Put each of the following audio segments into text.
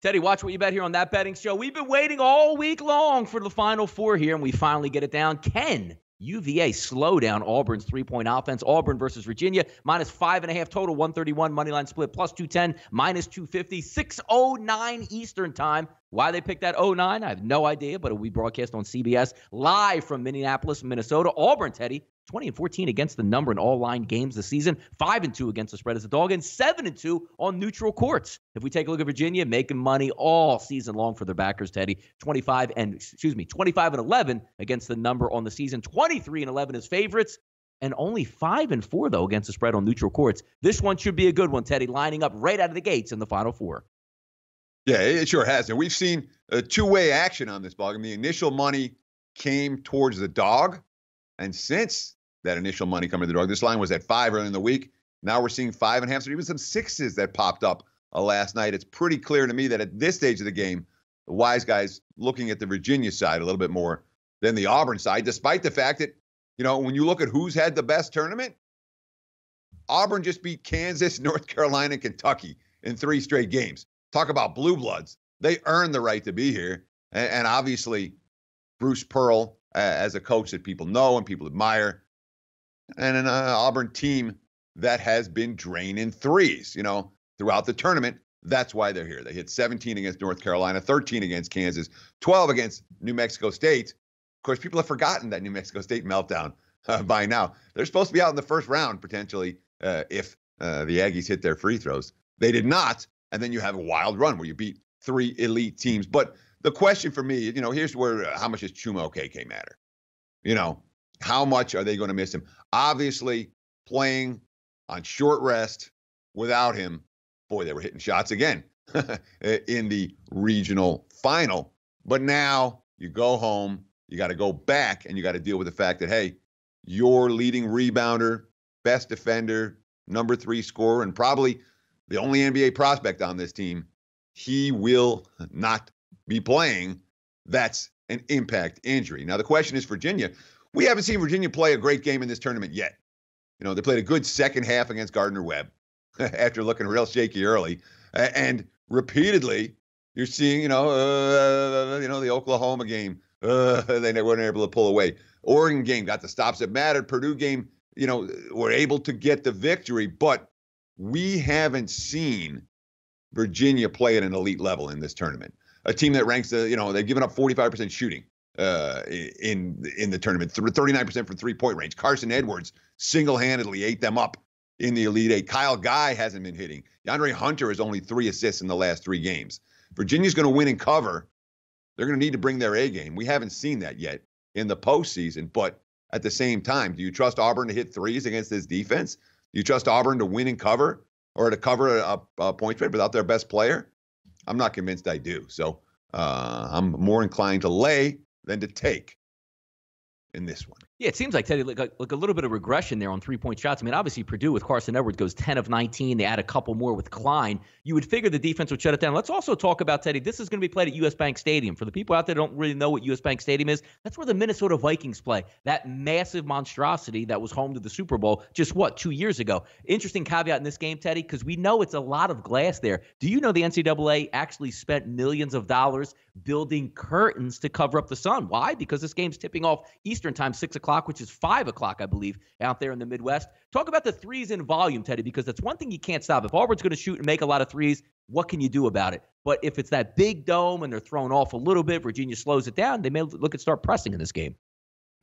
Teddy, watch what you bet here on That Betting Show. We've been waiting all week long for the Final Four here, and we finally get it down. Can UVA slow down Auburn's three-point offense? Auburn versus Virginia, minus 5.5 total, 131 moneyline split, plus 210, minus 250, 6:09 Eastern time. Why they picked that 09, I have no idea, but it'll be broadcast on CBS live from Minneapolis, Minnesota. Auburn, Teddy, 20-14 against the number in all line games this season, 5-2 against the spread as a dog, and 7-2 on neutral courts. If we take a look at Virginia, making money all season long for their backers, Teddy. 25-11 against the number on the season, 23-11 as favorites, and only 5-4 though against the spread on neutral courts. This one should be a good one, Teddy, lining up right out of the gates in the Final Four. Yeah, it sure has. And we've seen a two-way action on this ball game. The initial money came towards the dog. And since that initial money coming to the dog, this line was at 5 early in the week. Now we're seeing 5.5. So even some 6s that popped up last night. It's pretty clear to me that at this stage of the game, the wise guys looking at the Virginia side a little bit more than the Auburn side, despite the fact that, when you look at who's had the best tournament, Auburn just beat Kansas, North Carolina, and Kentucky in 3 straight games. Talk about blue bloods. They earned the right to be here. And obviously, Bruce Pearl, as a coach that people know and people admire, and an Auburn team that has been draining threes, throughout the tournament. That's why they're here. They hit 17 against North Carolina, 13 against Kansas, 12 against New Mexico State. Of course, people have forgotten that New Mexico State meltdown by now. They're supposed to be out in the first round, potentially, if the Aggies hit their free throws. They did not. And then you have a wild run where you beat 3 elite teams. But the question for me, here's where how much does Chuma Okeke matter? How much are they going to miss him? Obviously, playing on short rest without him, boy, they were hitting shots again in the regional final. But now you go home, you got to go back, and you got to deal with the fact that, hey, your leading rebounder, best defender, number 3 scorer, and probably the only NBA prospect on this team, he will not be playing. That's an impact injury. Now, the question is Virginia. We haven't seen Virginia play a great game in this tournament yet. They played a good second half against Gardner-Webb after looking real shaky early. And repeatedly, you're seeing, the Oklahoma game, they weren't able to pull away. Oregon game got the stops that mattered. Purdue game, were able to get the victory. But we haven't seen Virginia play at an elite level in this tournament. A team that ranks, they've given up 45% shooting in the tournament, 39% from three-point range. Carson Edwards single-handedly ate them up in the Elite Eight. Kyle Guy hasn't been hitting. DeAndre Hunter has only 3 assists in the last 3 games. Virginia's going to win and cover. They're going to need to bring their A game. We haven't seen that yet in the postseason. But at the same time, do you trust Auburn to hit threes against this defense? Do you trust Auburn to win and cover, or to cover a point spread without their best player? I'm not convinced I do. So I'm more inclined to lay than to take in this one. Yeah, it seems like, Teddy, like a little bit of regression there on three-point shots. I mean, obviously, Purdue with Carson Edwards goes 10 of 19. They add a couple more with Klein. You would figure the defense would shut it down. Let's also talk about, Teddy, this is going to be played at U.S. Bank Stadium. For the people out there that don't really know what U.S. Bank Stadium is, that's where the Minnesota Vikings play. That massive monstrosity that was home to the Super Bowl just, 2 years ago. Interesting caveat in this game, Teddy, because we know it's a lot of glass there. Do you know the NCAA actually spent millions of dollars building curtains to cover up the sun? Why? Because this game's tipping off Eastern time, 6 o'clock, which is 5 o'clock, I believe, out there in the Midwest. Talk about the threes in volume, Teddy, because that's one thing you can't stop. If Auburn's going to shoot and make a lot of threes, what can you do about it? But if it's that big dome and they're thrown off a little bit, Virginia slows it down, they may look at start pressing in this game.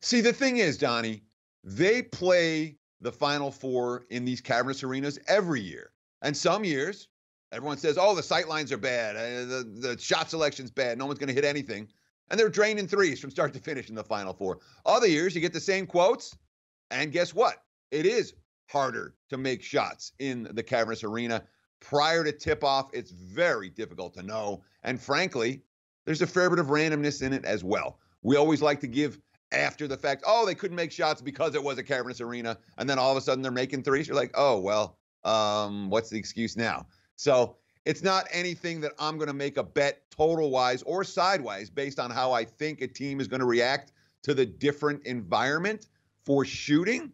See, the thing is, Donnie, they play the Final Four in these cavernous arenas every year. And some years, everyone says, oh, the sight lines are bad. The shot selection's bad. No one's going to hit anything. And they're draining threes from start to finish in the Final Four. Other years, you get the same quotes. And guess what? It is harder to make shots in the cavernous arena. Prior to tip-off, it's very difficult to know. And frankly, there's a fair bit of randomness in it as well. We always like to give after the fact, oh, they couldn't make shots because it was a cavernous arena. And then all of a sudden they're making threes. You're like, oh, well, what's the excuse now? So it's not anything that I'm going to make a bet total-wise or side-wise based on how I think a team is going to react to the different environment for shooting.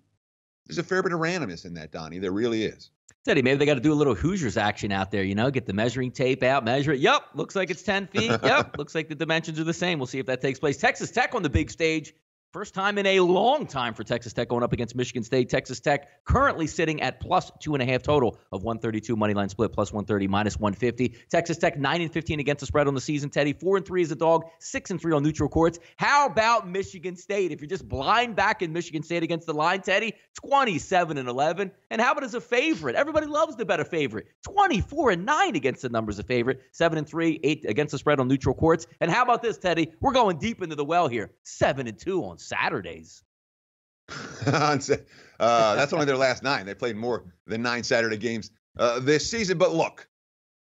There's a fair bit of randomness in that, Donnie. There really is. Teddy, maybe they got to do a little Hoosiers action out there, get the measuring tape out, measure it. Yep, looks like it's 10 feet. Yep, looks like the dimensions are the same. We'll see if that takes place. Texas Tech on the big stage. First time in a long time for Texas Tech going up against Michigan State. Texas Tech currently sitting at plus 2.5 total of 132 money line split, plus 130, minus 150. Texas Tech 9-15 against the spread on the season. Teddy 4-3 as a dog, 6-3 on neutral courts. How about Michigan State? If you're just blind backing Michigan State against the line, Teddy, 27-11. And how about as a favorite? Everybody loves the better favorite. 24-9 against the numbers of favorite. 7-3, 8 against the spread on neutral courts. And how about this, Teddy? We're going deep into the well here. 7-2 on Saturdays. That's only their last 9. They played more than 9 Saturday games this season. But look,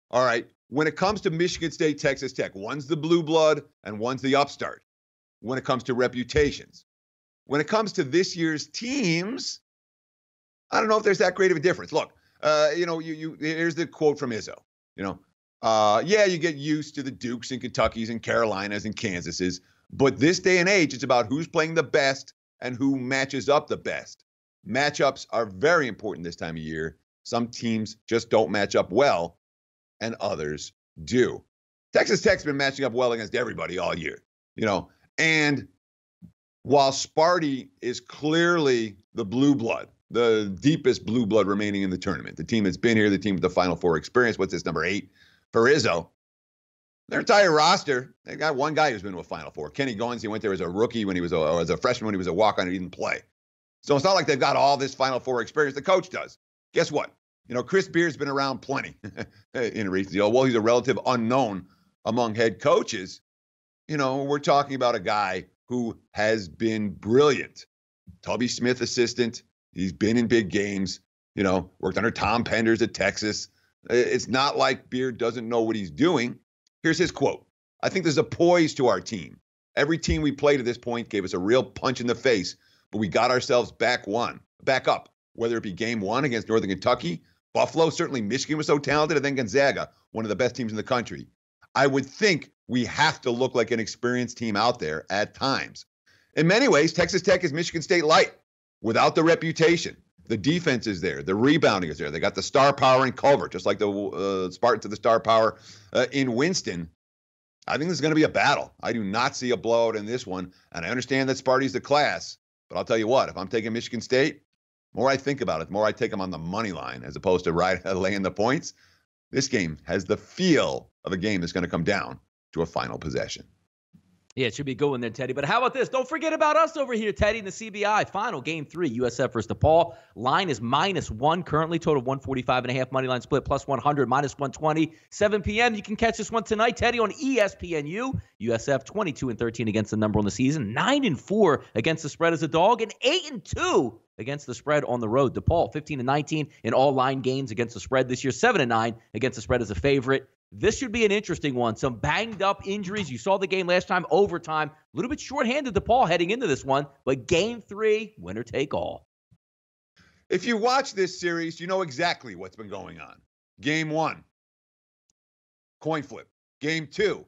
all right, when it comes to Michigan State, Texas Tech, one's the blue blood and one's the upstart. When it comes to reputations, when it comes to this year's teams, I don't know if there's that great of a difference. Look, here's the quote from Izzo. You get used to the Dukes and Kentuckys and Carolinas and Kansases. But this day and age, it's about who's playing the best and who matches up the best. Matchups are very important this time of year. Some teams just don't match up well, and others do. Texas Tech's been matching up well against everybody all year, And while Sparty is clearly the blue blood, the deepest blue blood remaining in the tournament, the team that's been here, the team with the Final Four experience, what's this, number 8 for Izzo? Their entire roster, they got one guy who's been to a Final Four. Kenny Goins, he went there as a rookie or as a freshman when he was a walk-on and he didn't play. So it's not like they've got all this Final Four experience. The coach does. Guess what? Chris Beard's been around plenty in recent years. Well, he's a relative unknown among head coaches. We're talking about a guy who has been brilliant. Tubby Smith assistant. He's been in big games, worked under Tom Penders at Texas. It's not like Beard doesn't know what he's doing. Here's his quote. I think there's a poise to our team. Every team we played to this point gave us a real punch in the face, but we got ourselves back up, whether it be game 1 against Northern Kentucky, Buffalo, certainly Michigan was so talented, and then Gonzaga, one of the best teams in the country. I would think we have to look like an experienced team out there at times. In many ways, Texas Tech is Michigan State light without the reputation. The defense is there. The rebounding is there. They got the star power in Culver, just like the Spartans of the star power in Winston. I think this is going to be a battle. I do not see a blowout in this one. And I understand that Sparty's the class. But I'll tell you what, if I'm taking Michigan State, the more I think about it, the more I take them on the money line as opposed to laying the points. This game has the feel of a game that's going to come down to a final possession. Yeah, it should be going there, Teddy. But how about this? Don't forget about us over here, Teddy, in the CBI. Final game 3, USF versus DePaul. Line is -1 currently, total 145.5 money line split, plus 100, minus 120. 7 p.m. You can catch this one tonight, Teddy, on ESPNU. USF 22-13 against the number on the season, 9-4 against the spread as a dog, and 8-2 against the spread on the road. DePaul 15-19 in all line games against the spread this year, 7-9 against the spread as a favorite. This should be an interesting one. Some banged up injuries. You saw the game last time, overtime. A little bit shorthanded DePaul heading into this one, but game 3, winner take all. If you watch this series, you know exactly what's been going on. Game 1, coin flip. Game 2,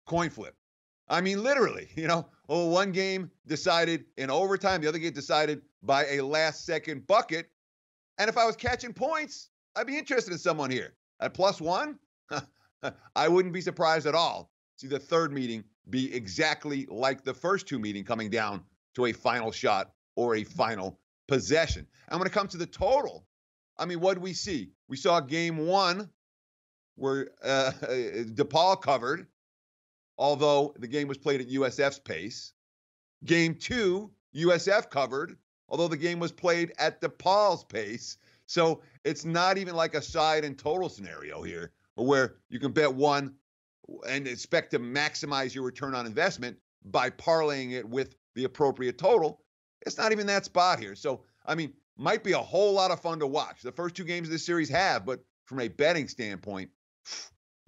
coin flip. I mean, literally, one game decided in overtime, the other game decided by a last-second bucket. And if I was catching points, I'd be interested in someone here. At +1, I wouldn't be surprised at all to see the third meeting be exactly like the first 2 meetings, coming down to a final shot or a final possession. And when it comes to the total, I mean, what did we see? We saw game 1 where DePaul covered, although the game was played at USF's pace. Game 2, USF covered, although the game was played at DePaul's pace. So it's not even like a side and total scenario here where you can bet 1 and expect to maximize your return on investment by parlaying it with the appropriate total. It's not even that spot here. So, I mean, might be a whole lot of fun to watch. The first 2 games of this series have, but from a betting standpoint,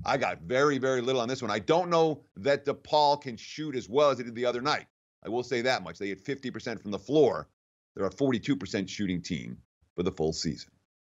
I got very, very little on this one. I don't know that DePaul can shoot as well as they did the other night. I will say that much. They hit 50% from the floor. They're a 42% shooting team for the full season.